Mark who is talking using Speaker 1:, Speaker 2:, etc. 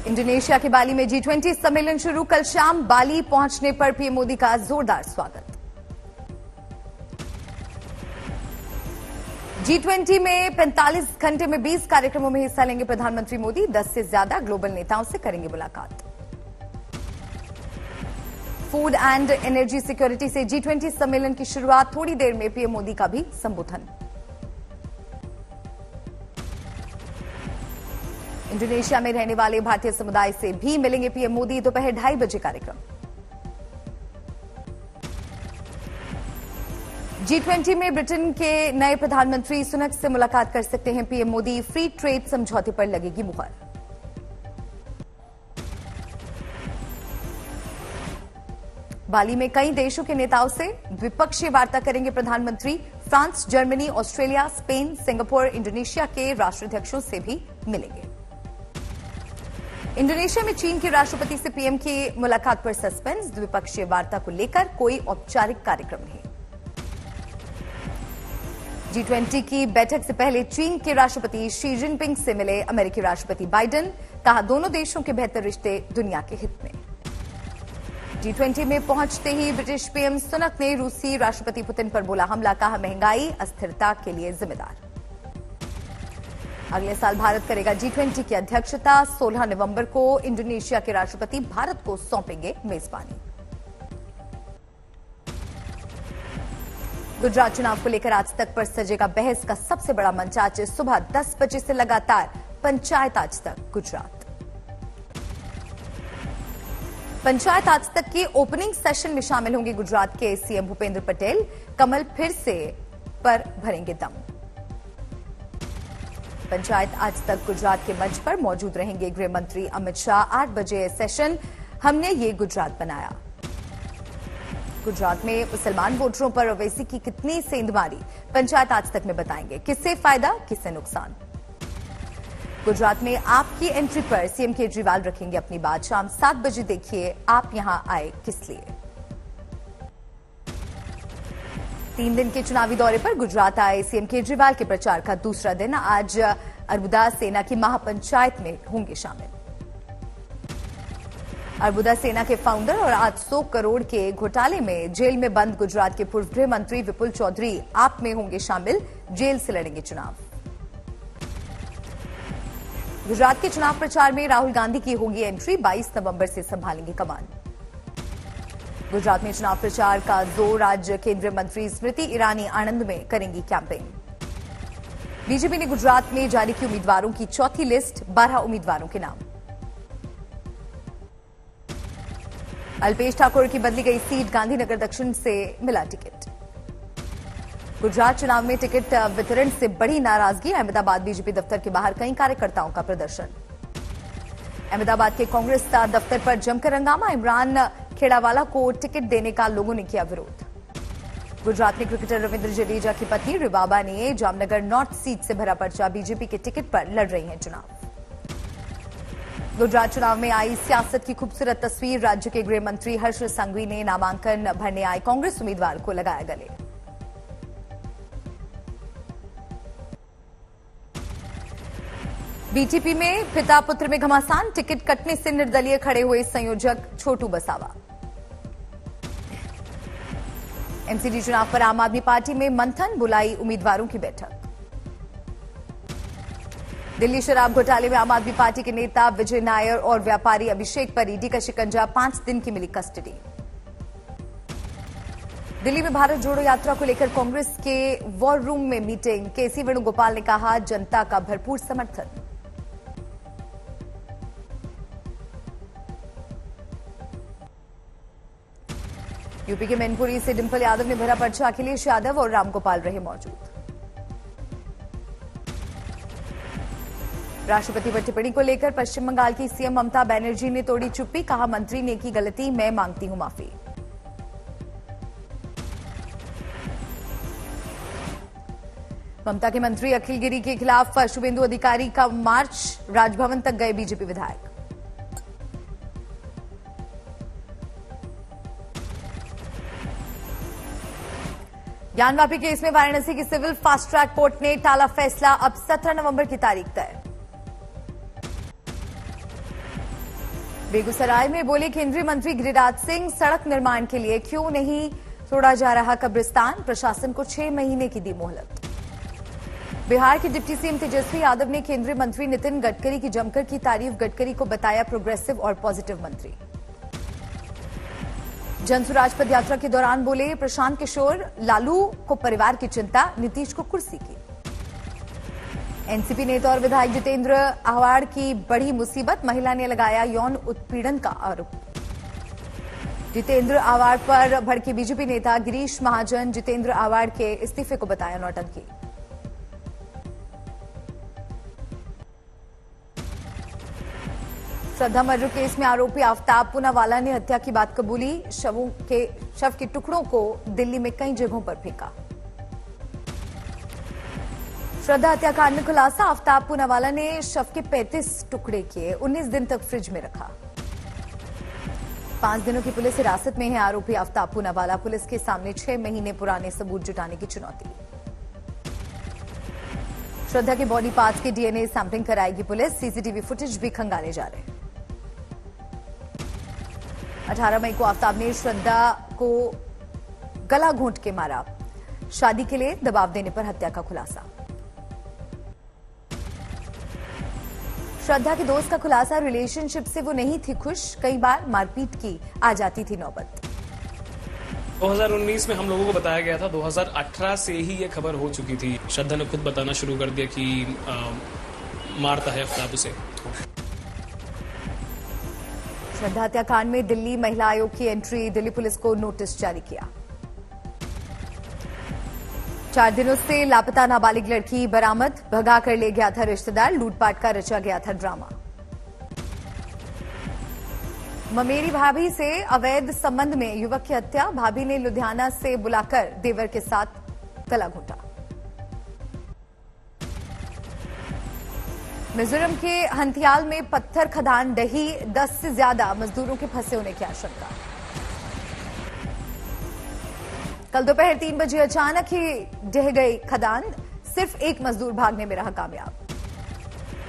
Speaker 1: Indonesia के बाली में G20 सम्मेलन शुरू। कल शाम बाली पहुंचने पर पीएम मोदी का जोरदार स्वागत। G20 में 45 घंटे में 20 कार्यक्रमों में हिस्सा लेंगे प्रधानमंत्री मोदी। 10 से ज्यादा ग्लोबल नेताओं से करेंगे मुलाकात। फूड एंड एनर्जी सिक्योरिटी से G20 सम्मेलन की शुरुआत। थोड़ी देर में पीएम मोदी का भी संबोधन। इंडोनेशिया में रहने वाले भारतीय समुदाय से भी मिलेंगे पीएम मोदी। दोपहर 2:30 बजे कार्यक्रम। G20 में ब्रिटेन के नए प्रधानमंत्री सुनक से मुलाकात कर सकते हैं पीएम मोदी। फ्री ट्रेड समझौते पर लगेगी मुहर। बाली में कई देशों के नेताओं से द्विपक्षीय वार्ता करेंगे प्रधानमंत्री। France, Germany, Australia, Spain, Singapore, Indonesia के राष्ट्राध्यक्षों से भी मिलेंगे। इंडोनेशिया में चीन के राष्ट्रपति से पीएम की मुलाकात पर सस्पेंस। द्विपक्षीय वार्ता को लेकर कोई औपचारिक कार्यक्रम नहीं। G20 की बैठक से पहले चीन के राष्ट्रपति शी जिनपिंग से मिले अमेरिकी राष्ट्रपति बाइडेन। कहा दोनों देशों के बेहतर रिश्ते दुनिया के हित में। G20 में पहुंचते ही ब्रिटिश पीएम सुनक ने रूसी राष्ट्रपति पुतिन पर बोला हमला। कहा महंगाई अस्थिरता के लिए जिम्मेदार। अगले साल भारत करेगा G20 की अध्यक्षता। 16 नवंबर को इंडोनेशिया के राष्ट्रपति भारत को सौंपेंगे मेजबानी। गुजरात चुनाव को लेकर आज तक पर सजेगा बहस का सबसे बड़ा मंच। आज सुबह 10 बजे से लगातार पंचायत आज तक गुजरात। पंचायत आज तक के ओपनिंग सेशन में शामिल होंगे गुजरात के सीएम भूपेंद्र पटेल। कमल फिर से पर भरेंगे दम। पंचायत आज तक गुजरात के मंच पर मौजूद रहेंगे गृह मंत्री अमित शाह। 8 बजे सेशन। हमने ये गुजरात बनाया। गुजरात में मुसलमान वोटरों पर ओवैसी की कितनी सेंधमारी पंचायत आज तक में बताएंगे। किससे फायदा किससे नुकसान। गुजरात में आपकी एंट्री पर सीएम केजरीवाल रखेंगे अपनी बात। शाम 7 बजे देखिए आप यहां आए किस लिए। 3 दिन के चुनावी दौरे पर गुजरात आए सीएम केजरीवाल के प्रचार का दूसरा दिन। आज अर्बुदा सेना की महापंचायत में होंगे शामिल। अर्बुदा सेना के फाउंडर और 800 करोड़ के घोटाले में जेल में बंद गुजरात के पूर्व गृह मंत्री विपुल चौधरी आप में होंगे शामिल। जेल से लड़ेंगे चुनाव। गुजरात के चुनाव प्रचार में राहुल गांधी की होगी एंट्री। 22 नवंबर से संभालेंगे कमान। गुजरात में चुनाव प्रचार का जोर। आज केंद्रीय मंत्री स्मृति ईरानी आणंद में करेंगी कैंपेन। बीजेपी ने गुजरात में जारी की उम्मीदवारों की चौथी लिस्ट। 12 उम्मीदवारों के नाम। अल्पेश ठाकुर की बदली गई सीट। गांधीनगर दक्षिण से मिला टिकट। गुजरात चुनाव में टिकट वितरण से बड़ी नाराजगी। अहमदाबाद बीजेपी दफ्तर के बाहर कई कार्यकर्ताओं का प्रदर्शन। अहमदाबाद के कांग्रेस दफ्तर पर जमकर हंगामा। इमरान खेड़ावाला को टिकट देने का लोगों ने किया विरोध। गुजरात में क्रिकेटर रविंद्र जडेजा की पत्नी रिबाबा ने जामनगर नॉर्थ सीट से भरा पर्चा। बीजेपी के टिकट पर लड़ रही हैं चुनाव। गुजरात चुनाव में आई सियासत की खूबसूरत तस्वीर। राज्य के गृह मंत्री हर्ष संघवी ने नामांकन भरने आए कांग्रेस उम्मीदवार को लगाया गले। बीटीपी में पिता पुत्र में घमासान। टिकट कटने से निर्दलीय खड़े हुए संयोजक छोटू बसावा। एमसीडी चुनाव पर आम आदमी पार्टी में मंथन। बुलाई उम्मीदवारों की बैठक। दिल्ली शराब घोटाले में आम आदमी पार्टी के नेता विजय नायर और व्यापारी अभिषेक पर ईडी का शिकंजा। 5 दिन की मिली कस्टडी। दिल्ली में भारत जोड़ो यात्रा को लेकर कांग्रेस के वॉर रूम में मीटिंग। केसी वेणुगोपाल ने कहा जनता का भरपूर समर्थन। यूपी के मैनपुरी से डिंपल यादव ने भरा पर्चा। अखिलेश यादव और रामगोपाल रहे मौजूद। राष्ट्रपति पर टिप्पणी को लेकर पश्चिम बंगाल की सीएम ममता बनर्जी ने तोड़ी चुप्पी। कहा मंत्री ने की गलती, मैं मांगती हूं माफी। ममता के मंत्री अखिल गिरी के खिलाफ शुभेंदु अधिकारी का मार्च। राजभवन तक गए बीजेपी विधायक। ज्ञानवापी केस में वाराणसी की सिविल फास्ट ट्रैक कोर्ट ने टाला फैसला। अब 17 नवंबर की तारीख तय। बेगूसराय में बोले केंद्रीय मंत्री गिरिराज सिंह, सड़क निर्माण के लिए क्यों नहीं तोड़ा जा रहा कब्रिस्तान, प्रशासन को 6 महीने की दी मोहलत। बिहार के डिप्टी सीएम तेजस्वी यादव ने केंद्रीय मंत्री नितिन गडकरी की जमकर की तारीफ, गडकरी को बताया प्रोग्रेसिव और पॉजिटिव मंत्री। जनसुराज पद यात्रा के दौरान बोले प्रशांत किशोर, लालू को परिवार की चिंता, नीतीश को कुर्सी की। एनसीपी नेता और विधायक जितेंद्र आह्वाड़ की बड़ी मुसीबत, महिला ने लगाया यौन उत्पीड़न का आरोप। जितेंद्र आह्वाड़ पर भड़के बीजेपी नेता गिरीश महाजन, जितेंद्र आह्वाड़ के इस्तीफे को बताया नौटंकी। श्रद्धा मर्डर केस में आरोपी आफ्ताब पूनावाला ने हत्या की बात कबूली, शव के टुकड़ों को दिल्ली में कई जगहों पर फेंका। श्रद्धा हत्याकांड में खुलासा, आफ्ताब पूनावाला ने शव के 35 टुकड़े किए, 19 दिन तक फ्रिज में रखा। 5 दिनों की पुलिस हिरासत में है आरोपी आफ्ताब पूनावाला, पुलिस के सामने 6 महीने पुराने सबूत जुटाने की चुनौती। श्रद्धा के बॉडी पार्ट्स की डीएनए सैंपलिंग कराएगी पुलिस, सीसीटीवी फुटेज भी खंगाले जा रहे हैं। 18 मई को आफ्ताब ने श्रद्धा को गला घोंट के मारा, शादी के लिए दबाव देने पर हत्या का खुलासा। श्रद्धा के दोस्त का खुलासा, रिलेशनशिप से वो नहीं थी खुश, कई बार मारपीट की आ जाती थी नौबत।
Speaker 2: 2019 में हम लोगों को बताया गया था, 2018 से ही ये खबर हो चुकी थी। श्रद्धा ने खुद बताना शुरू कर दिया कि मारता है आफ्ताब उसे।
Speaker 1: श्रद्धा हत्याकांड में दिल्ली महिला आयोग की एंट्री, दिल्ली पुलिस को नोटिस जारी किया। 4 दिनों से लापता नाबालिग लड़की बरामद, भगा कर ले गया था रिश्तेदार, लूटपाट का रचा गया था ड्रामा। ममेरी भाभी से अवैध संबंध में युवक की हत्या, भाभी ने लुधियाना से बुलाकर देवर के साथ गला घोंटा। मिजोरम के हंथियाल में पत्थर खदान ढही, 10 से ज्यादा मजदूरों के फंसे होने की आशंका। कल दोपहर 3 बजे अचानक ही ढह गई खदान, सिर्फ एक मजदूर भागने में रहा कामयाब।